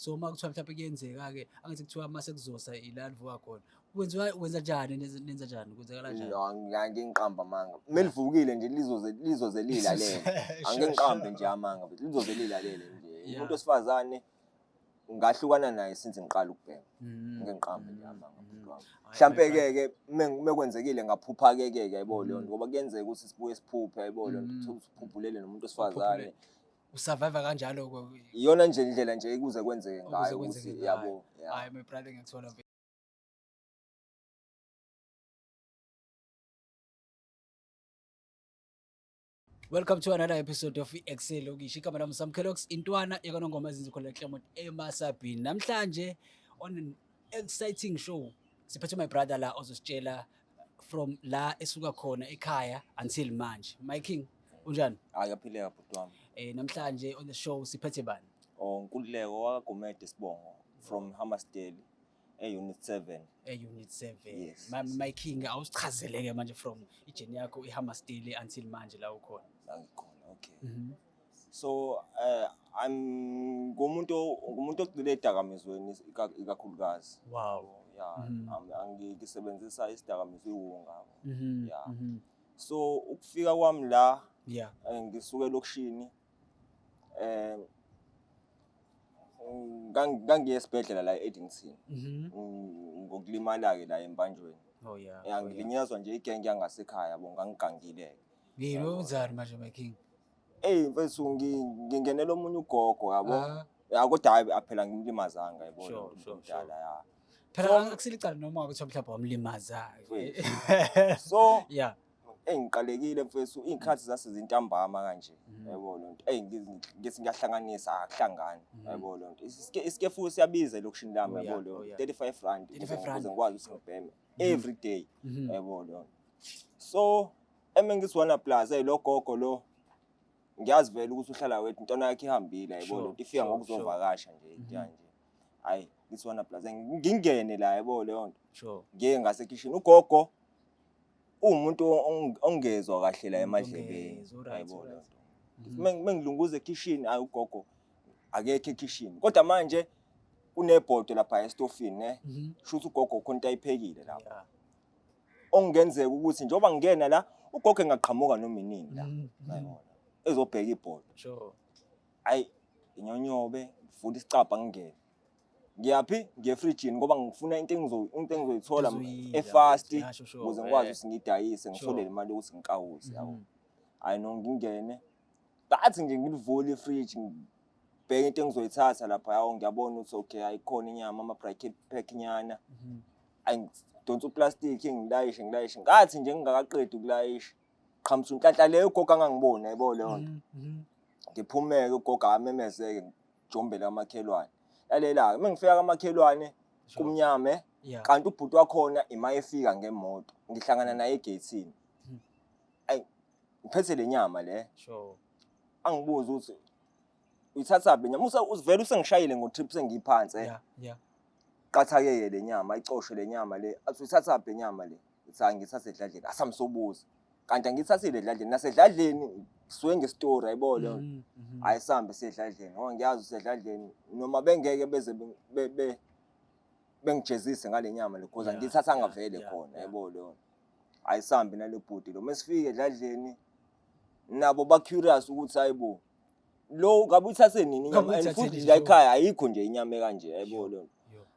So uma kuthiwa mhlawumbe kuyenzeka-ke angithi kuthiwa mase kuzosa ila livuka khona wenza njani nenza njani kwenzakala kanjani? Angeke ngiqambe amanga melivukile nje lizoze lilalele angeke ngiqambe nje amanga but lizoze lilalele nje umuntu osifazane ngahlukana naye since ngiqala ukubheka ngeke ngiqambe nje amanga mhlambe-ke mekwenzekile ngaphupha-ke yayibona leyo nto ngoba kuyenzeka ukuthi sibuye siphuphe yayibona leyo nto uphuphulele nomuntu osifazane usurvive kanjalo iyona nje indlela nje ukuze kwenzeke ngayo ukuthi yabo hayi my brother ngiyakuthola. Welcome to another episode of Excel Lokishi. Igama lami Samkelox Intwana ekonongoma ezinzi khona eClermont eMasabini. Namhlanje on an exciting show siphethe my brother la ozositshela from la esuka khona ekhaya until manje. My king unjani? Ayaphileka bhuti wami. Namhlanje on the show siphethe bani? Nkululeko wakagomede Sibongo from Hammersdale unit 7. Unit 7. Yes. My king awusichazeleke manje from ijourney yakho eHammersdale until manje la ukhona. Okay. So I'm ngumuntu ogcile edakamizweni ikakhulukazi. Wow. Angisebenzisa isidakamizwa iwunga. So ukufika kwami la ngisuke elokushini ngangiye esibhedlela la eEdington ngokulimala ke la embanjweni. Ngilinyazwa nje igenge yangasekhaya ngangigangile. Yini wenzani manje my king? Mfethu ngingenela omunye ugogo yabo. Kodwa hayi aphela ngimlimazanga yabona umdala ya. Phela akusilicala noma ukuthi mhlawumbe wamlimaza. So ngiqalekile mfethu izikhathi zasezintambama kanje yabona lonto ngithi ngiyahlanganisa akuhlangani yabona lonto isikefu siyabiza lokushini lami yabona lonto 35 rand ukuze ngikwazi ukuthi ngibheme every day yabona lonto. So ngisiwana plus lo gogo lo ngiyazi vele ukuthi uhlala wethu intwana yakhe ihambile yabona lonto ifika ngokuzovakasha nje nje hayi ngisiwana plus ngingene la yabona lonto ngiye ngase kitchen ugogo umuntu ongezwa kahle la emadlebeni yayibona mengilunguza ekitchen ayi ugogo akekho ekitchen kodwa manje unebhodo lapha estofini shuthi ugogo khona into ayiphekile lapha ongenzeka ukuthi njengoba ngingena la ugogo engaqhamuka noma inini la yayibona ezobheka ibhodo ayi inyonyobe vula isicabha ngingena ngiyapi ngefridge ngoba ngifuna into engizoyithola efast ukuze ngikwazi ukuthi ngidayise ngithole imali ukuthi ngikawuze yabo hayi no ngingene bathi nje ngilivula ifridge ngibheke into engizoyithatha lapha yawo ngiyabona ukuthi okay ayikhona inyama ama bracket pack nyana ayidonsa uplastic ngilayishe ngathi nje ngingakaqedi ukulayisha qhamisa inhlanhla leyo ugogo angangibona yabo leyo nto ngiphumeke ugogo amemezeke ngijombela amakhelwane lalela mengifika kamakhelwane kumnyame kanti ubhuti wakhona imayefika ngemoto ngihlangana naye egatini ngiphethe lenyama le angibuza ukuthi uyithatha phi nyama usivela usengishayile ngotrip sengiphansi qathake lenyama ayicoshe lenyama le athi uyithatha phi nyama le uthi ngithathe edladleni asamsobuza kanti angithathile edladleni nasedladleni suke ngestory ayibona ayisambe sedladleni ngoba ngiyazi usedladleni noma bengeke beze bengijezise ngalenyama le because ngithatha ngavele khona ayibona leyo ayisambe nalebhudi lo mesifike edladleni nabo ba curious ukuthi hayibo lo ngabe uthathe nini inyama and futhi la ekhaya ayikho nje inyama ekanje ayibona leyo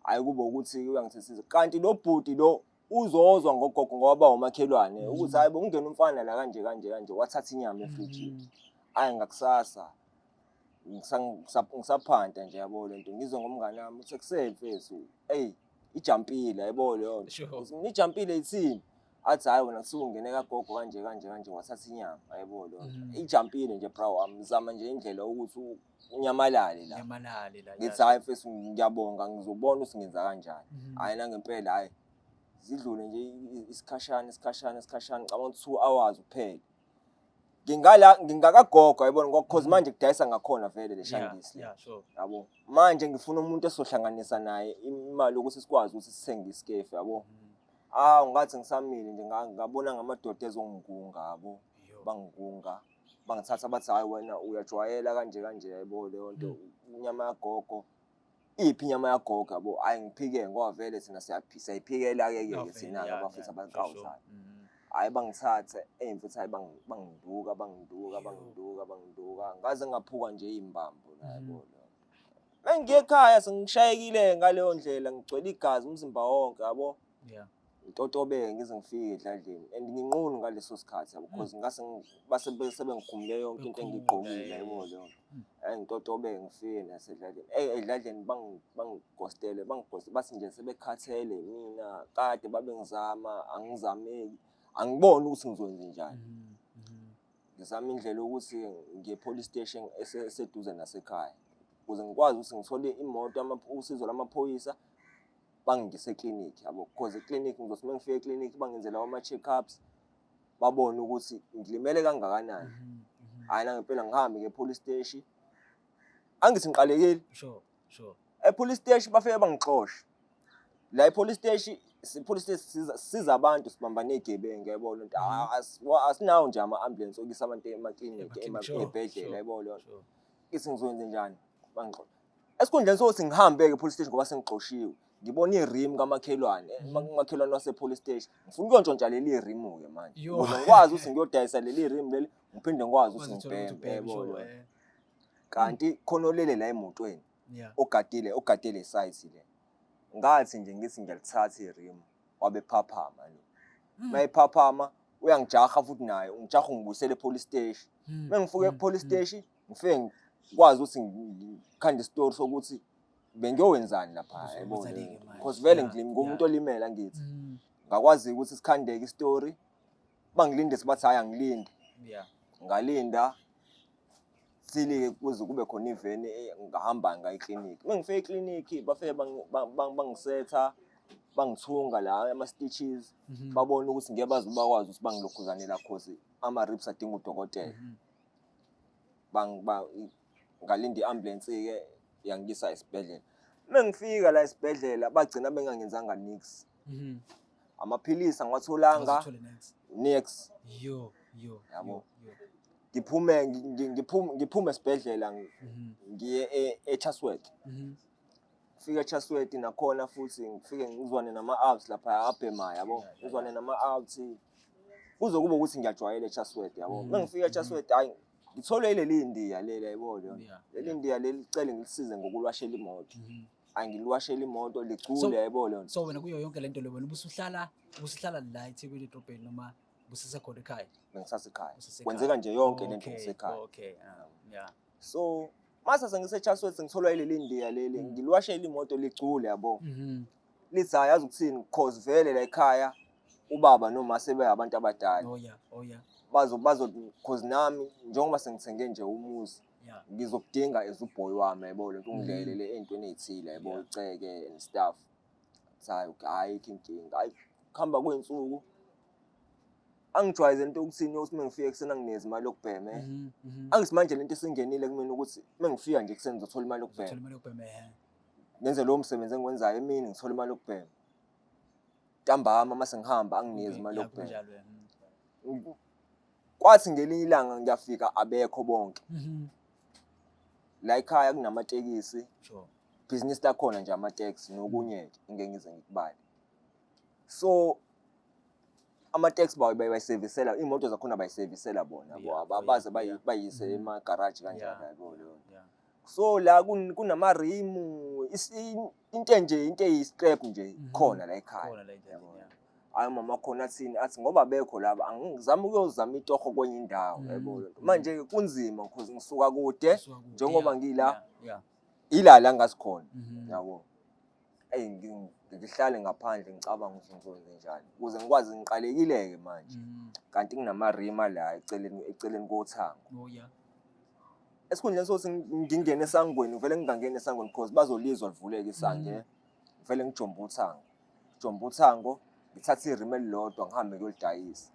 hayi kube ukuthi uyangithethisa kanti lo bhudi lo uzozwa ngogogo ngoba umakhelwane ukuthi hayibo ungena umfana la kanje wathatha inyama efridge ayi ngakusasa ngisaphanda nje yabo lento ngizwe ngomngane wami uthi kusemfesu ijampile yabo leyo nto ijampile ithini athi hayi wena kusungene kagogo kanje wathatha inyama yabo leyo nto ijampile nje bro wamzama nje indlela ukuthi unyamalale la ngithi hayi mfesu ngiyabonga ngizobona ukuthi ngenza kanjani hayi na ngempela hayi zidlule nje isikhashana cabanga 2 hours kuphela ngingakagogo yabona ngokhoze manje kudayisa ngakhona vele leshangisi yabo manje ngifuna umuntu esohlanganisa naye imali ukuthi sikwazi ukuthi sithenge isikefu yabo ngathi ngisamile nje ngabona ngamadoda ezongigunga yabo bangigunga bangithatha bathi hayi wena uyajwayela kanje yabo leyo nto inyama yagogo iphi inyama yagogo yabo hayi ngiphike ngoba vele thina siyayiphikela-ke thina abafisa abanqawuzayo hayi bangithathe futhi hayi bangiduka ngaze ngaphuka nje imbambo yabo. Mengiye ekhaya sengishayekile ngaleyo ndlela ngigcwele igazi umzimba wonke yabo. Ngitotobeke ngize ngifike edladleni and nginqunu ngaleso sikhathi yabo because ngase sebengikhumule yonke into engiyigqokile yabo leyo. Ngitotobeke ngifike nasedladleni edladleni bangigostele bathi nje sebekhathele mina kade babengizama angizameki angiboni ukuthi ngizokwenza njani. Ngizama indlela ukuthi ngiye police station eseduze nasekhaya ukuze ngikwazi ukuthi ngithole imoto usizo lamaphoyisa bangingise eklinikhi yabo because eklinikhi ngizothi mengifika eklinikhi bangenzela ama check-ups babone ukuthi ngilimele kangakanani. Hayi la ngempela ngihambe ngepolice station angithi ngiqalekile epolice station bafike bangixosha la epolice station siza abantu sibamba nezigebengu yabo lonto asinawo nje ama-ambulance okisa abantu emaklinikhi ebhedlela yabo lonto ithi ngizokwenza njani bangixosha esikhundleni sokuthi ngihambe-ke epolice station ngoba sengixoshiwe ngibona irim kamakhelwane umakhelwane wasepolice station ngifuna ukuyontshontsa leli rimu-ke manje ukuze ngikwazi ukuthi ngiyodayisa leli rim leli ngiphinde ngikwazi ukuthi ngibheme yabo. Kanti khona lele la emotweni ogadile site le ngathi nje ngithi ngiyalithatha irim wabe phaphama lo mayiphaphama uyangijaha futhi naye ungijaha ngibuyisele epolice station. Mengifike epolice station ngifike ngikwazi ukuthi ngikhande istory sokuthi bengiyowenzani lapha yabo because vele ngumuntu olimele angithi ngakwazi ukuthi sikhandeke istory bangilinde sibathi hayi angilinde ngalinda sile kuze kube khona iveni ngahamba ngayi clinic. Mengifike eklinikhi bafike bangisetha bangithunga la ama stitches babona ukuthi ngeke bazi bakwazi ukuthi bangilokhuzanela cause ama ribs adinga udokotela. Ngalindi ambulance ke yangisa esibhedlela. Mengifika la esibhedlela bagcina bengangenzanga nix. Amaphilisi angiwatholanga next yabo. Ngiphume esibhedlela ngiye eChasworth. Fika eChasworth nakhona futhi ngifike ngizwane nama-outs lapha abhema yabo ngizwane nama-outs kuze kube ukuthi ngiyajwayela eChasworth yabo. Mengifika eChasworth hayi ngithole leli ndiya leli yabo leli ndiya leli cele ngilisize ngokulwashela imoto. Angilwashela imoto licule yabo lona. So wena kuyo yonke lento le wena ubusuhlala la eThekwini edrobheni noma busisekhona ekhaya? Bengisasekhaya. Kwenzeka nje yonke lento ngisekhaya. Okay. So mase sengiseChasworth ngithola leli ndiya leli ngilwashela imoto licule yabo. Lithi ayazi ukuthini cause vele la ekhaya ubaba noma sebe abantu abadala. Oh yeah. Bazo cause nami njengoba sengithenge nje umuzi ngizokudinga as uboy wami yabo lento ungidlelele entweni ezithile yabo iceke and stuff. Hayi inkinga hayi khamba kwensuku angijwayeze into ukuthini ukuthi mengifika ekseni anginezi imali yokubhema. Angisimanje lento esingenile kumina ukuthi mengifika nje ekseni ngizothola imali yokubhema. Ngenze lo msebenzi engiwenzayo emini ngithola imali yokubhema. Ntambama mase ngihamba anginezi imali yokubhema. Kwathi ngelinye ilanga ngiyafika abekho bonke. La ekhaya kunamatekisi. Business lakhona nje ama-taxi nokunye ngeke ngize ngikubale. So ama-taxi bayiservisela imoto zakhona bayiservisela bona yabo abaze bayise ema garage kanjalo yabo leyo. So la kunamarimu into eyi-scrap nje khona la ekhaya. Hayi mama khona athini athi ngoba bekho laba angizama ukuyozama itoho kwenye indawo yabo lento. Manje kunzima because ngisuka kude njengoba ngila ilala ngasikhona yabo. Ngihlale ngaphandle ngicabanga ukuthi ngizokwenza njani ukuze ngikwazi ngiqalekile-ke manje kanti nginamarima la eceleni kothango. Esikhundleni sokuthi ngingene esangweni vele ngingangena esangweni because bazolizwa livuleke isange vele ngijomba uthango ngithatha irima elilodwa ngihambe ngiyolidayisa.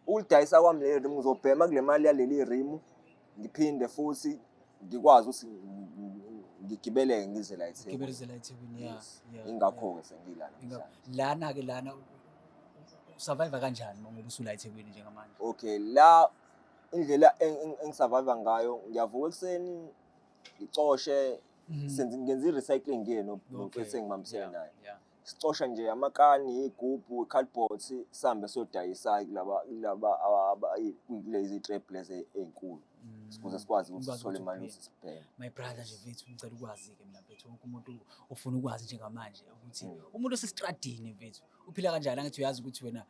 Ukulidayisa kwami leli rimu ngizobhema kule mali yaleli rimu ngiphinde futhi ngikwazi ukuthi ngigibeleke ngize la eThekwini. Ingakho-ke sengilana. Lana survive kanjani ngoba usula eThekwini njengamanje? Okay, la indlela engisurvive ngayo ngiyavuka ekseni ngicoshe senze ngenza i-recycling nomfethu engibambisene naye. Sicosha nje amakani, igubhu, i-cardboards, sihambe sodayisa laba lezi trap lezi ezinkulu. Ukuze sikwazi ukuthi sithole imali ukuthi sibheke. My brother nje mfethu ngicela ukwazi-ke mina mfethu wonke umuntu ufuna ukwazi njengamanje ukuthi umuntu osestradini mfethu uphila kanjani. Angithi uyazi ukuthi wena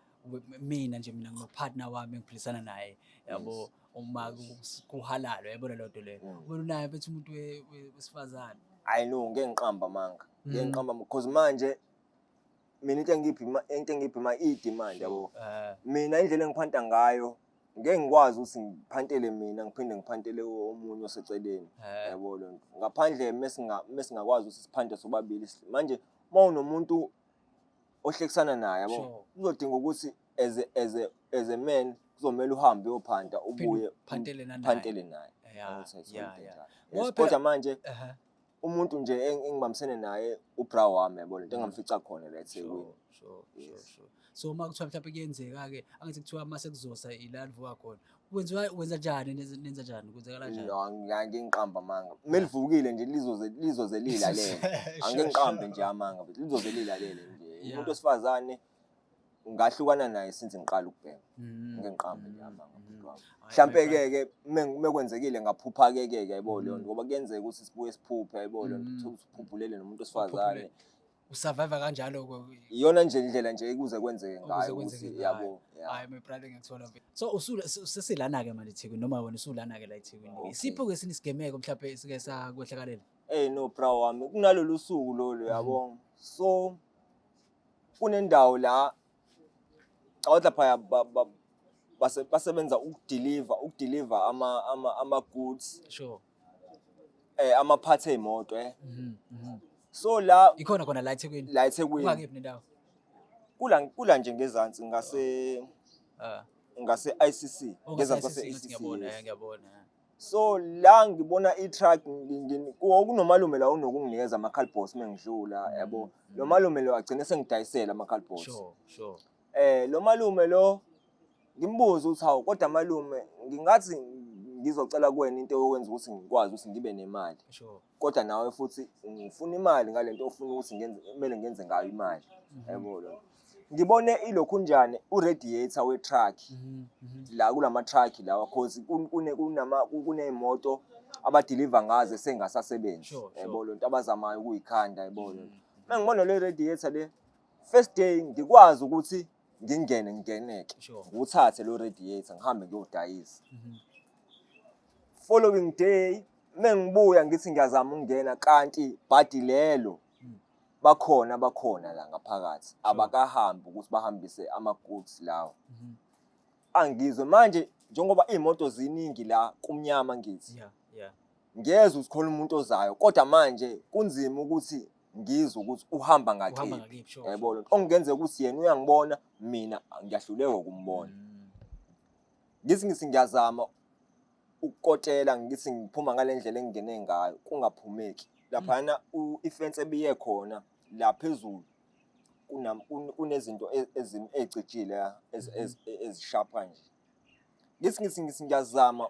mina nginopartner wami engiphilisana naye yabo uma kuhalalo yabona leyo nto leyo. Wena unaye mfethu umuntu wesifazane. I know ngeke ngiqamba manga. Ngeke ngiqamba because manje mina into engiphi i-demand yabo. Mina indlela engiphanta ngayo ngeke ngikwazi ukuthi ngiphantele mina ngiphinde ngiphantele omunye oseceleni yabo lo nto. Ngaphandle mesingakwazi ukuthi siphande sobabili manje mawunomuntu ohlekisana naye yabo uzodinga ukuthi as a man kuzomela uhambe uyophanda ubuye phantele naye. Kodwa manje umuntu nje engibambisene naye ubra wami yabo lento engamfica khona la eThekwini. Sure. So uma kuthiwa mhlawumbe kuyenzeka-ke angithi kuthiwa mase kuzosa ila livuka khona wenza njani nenza njani kwenzekala njani? Ngeke ngiqamba manga melivukile nje lizoze lilalele. Angeke ngiqambe nje amanga but lizoze lilalele nje. Umuntu osifazane ngahlukana naye since ngiqala ukubheka. Ngeke ngiqambe nje amanga umuntu wami. Mhlambe-ke mekwenzekile ngaphupha-ke yabo leyo nto ngoba kuyenzeka ukuthi sibuye siphuphe yabo leyo nto uphuphulele nomuntu osifazane. Usurvive kanjalo iyona nje indlela nje ukuze kwenzeke ngayo ukuthi yabo. Hayi my brother ngiyakuthola mfethu. So usesilana-ke manje eThekwini noma wena usulana-ke la eThekwini. Sipho-ke sini isigemeko mhlawumbe sike sakwehlakalela? No bra wami kunalolu suku lolu yabo. So kunendawo la awatla phaya basebenza ukudeliver ama goods. Sure. Ama parts emoto So la ikhona khona la eThekwini. La eThekwini. Ungakephi nendawo? Kula nje ngezansi ngase ICC ngezansi ICC. Ngiyabona. So la ngibona i-truck kunomalume la unokunginikeza ama-cardboards mengidlula yabo. Lo malume lo agcine sengidayisela ama-cardboards. Sure. Lo malume lo ngimbuza ukuthi hawu kodwa malume ngingathi ngizocela kuwena into yokwenza ukuthi ngikwazi ukuthi ngibe nemali. Sure. Kodwa nawe futhi ngifuna imali ngalento ofuna ukuthi kumele ngenze ngayo imali yabo lo. Ngibone ilokhunjane uradiator we-truck la kulama truck lawa cause kunezimoto abadeliver ngaze sengasasebenzi yabo lo nto abazamayo ukuyikhanda yabo lo. Mangibona le radiator le first day ngikwazi ukuthi ngingeneke nguthathe lo radiator ngihambe ngiyodayisa. Following day mengibuya ngithi ngiyazama ukungena kanti badi lelo bakhona la ngaphakathi abakahambi ukuthi bahambise ama goods lawo. Angizwe manje njengoba imoto ziningi la kumnyama ngithi ngiyezwe ukuthi khona umuntu ozayo kodwa manje kunzima ukuthi ngizwe ukuthi uhamba ngakephi yabo lo. Ongenze ukuthi yena uyangibona mina ngiyahluleka ukumbona. Ngithi ngiyazama ukukotela ngithi ngiphuma ngalendlela engingene ngayo kungaphumeki. Laphana ifence ebiye khona la phezulu kunezinto ezicijile ezishapha nje. Ngithi ngiyazama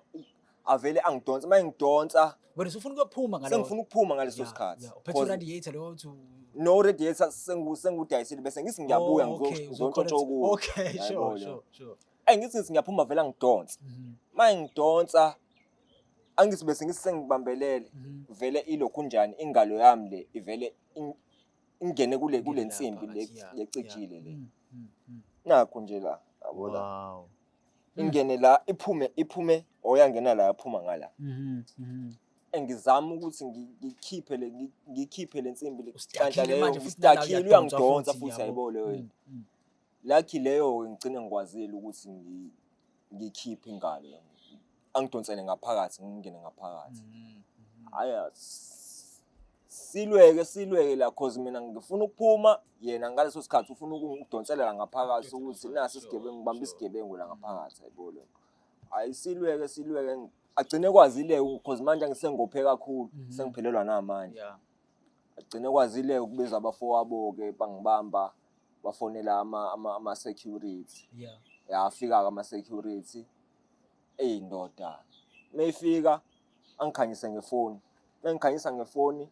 avele angidonsa mayengidonsa wena usufuna ukuphuma ngalo. Sengifuna ukuphuma ngaleso sikhathi. Uphethe radiator lo to no radiator sengudayisile bese ngithi ngiyabuya ngizontshotsha kuwo. Okay, sure. Ngithi ngiyaphuma vela ngidonsa. Mayengidonsa angithi bese ngithi sengibambelele vele ilokhunjani ingalo yami le ivele ingene kule nsimbi le yecijile le. Nakho nje la yabona. Wow. Ingene la iphume oyangena la yaphuma ngala. Engizama ukuthi ngikhiphe le nsimbi le kanti leyo ngistakile uyangidonsa futhi ayibole wena. Lucky leyo ngicine ngikwazile ukuthi ngikhiphe ingalo. Angidonsele ngaphakathi ngingene ngaphakathi. Haya silweke la cause mina ngifuna ukuphuma yena ngaleso sikhathi ufuna ukungidonsela ngaphakathi ukuthi nasi isigebengu ngibamba isigebengu la ngaphakathi ayibole. Hayi silweke agcine kwazile cause manje ngisengophe kakhulu sengiphelelwa namandla. Agcine kwazile ukubiza abafowabo ke bangibamba bafonela ama security. Yafika ama security. Ndoda mayifika angikhanyise ngefoni engikhanyisa ngefoni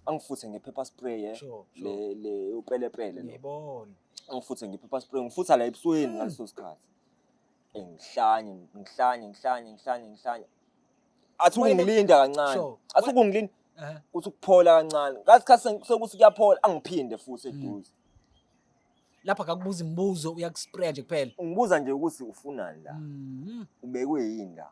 angifuthe nge-pepper spray Sure. le upelepele lo. Ngiyibona. Angifuthe nge-pepper spray ngifutha la ebusweni ngaleso sikhathi. Ngihlanye. Athi ungilinda kancane. Sure. Athi ungilinda kuthi ukuphola kancane. Ngasikhathi sokuthi kuyaphola angiphinde futhi eduze. Lapha akakubuza imibuzo uyakuspray nje kuphela. Ungibuza nje ukuthi ufunani la. Ubekwe yini la.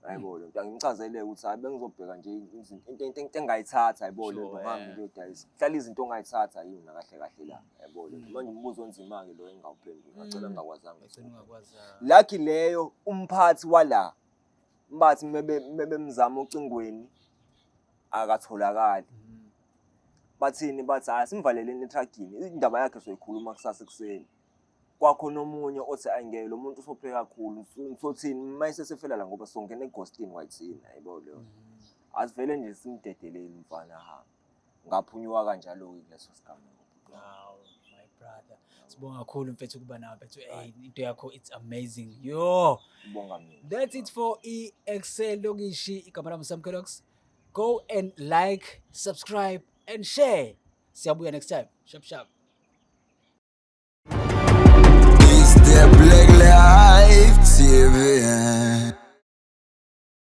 Hayibo lo ngimchazele ukuthi hayi bengizobheka nje into engayithatha hayibo lo ngihambe ngiyodayisa. Hlala izinto ongayithatha yini kahle la. Hayibo lo manje umbuzo onzima ke lo engawuphendula. Ngacela ngingakwazanga. Lucky leyo umphathi wala bathi mebemzama ocingweni akatholakali. Bathini bathi asimvaleleni etragini indaba yakhe soyikhuluma kusasa ekseni. Kwakho nomunye othi ayingeke lo muntu usopheke kakhulu sothini mayise sefela la ngoba songena eghostini wayithini hayibo lo. Asivele nje simdedelele umfana hamba. Ngaphunyuka kanjalo kuleso sigameko. Wow, my brother. Sibonga kakhulu mfethu kuba nawe mfethu. Into yakho it's amazing. Yo. Sibonga mina. That's it for Excel Logishi. Igama lami Sam Kellogg's. Go and like, subscribe and share. Siyabuya next time. Sharp.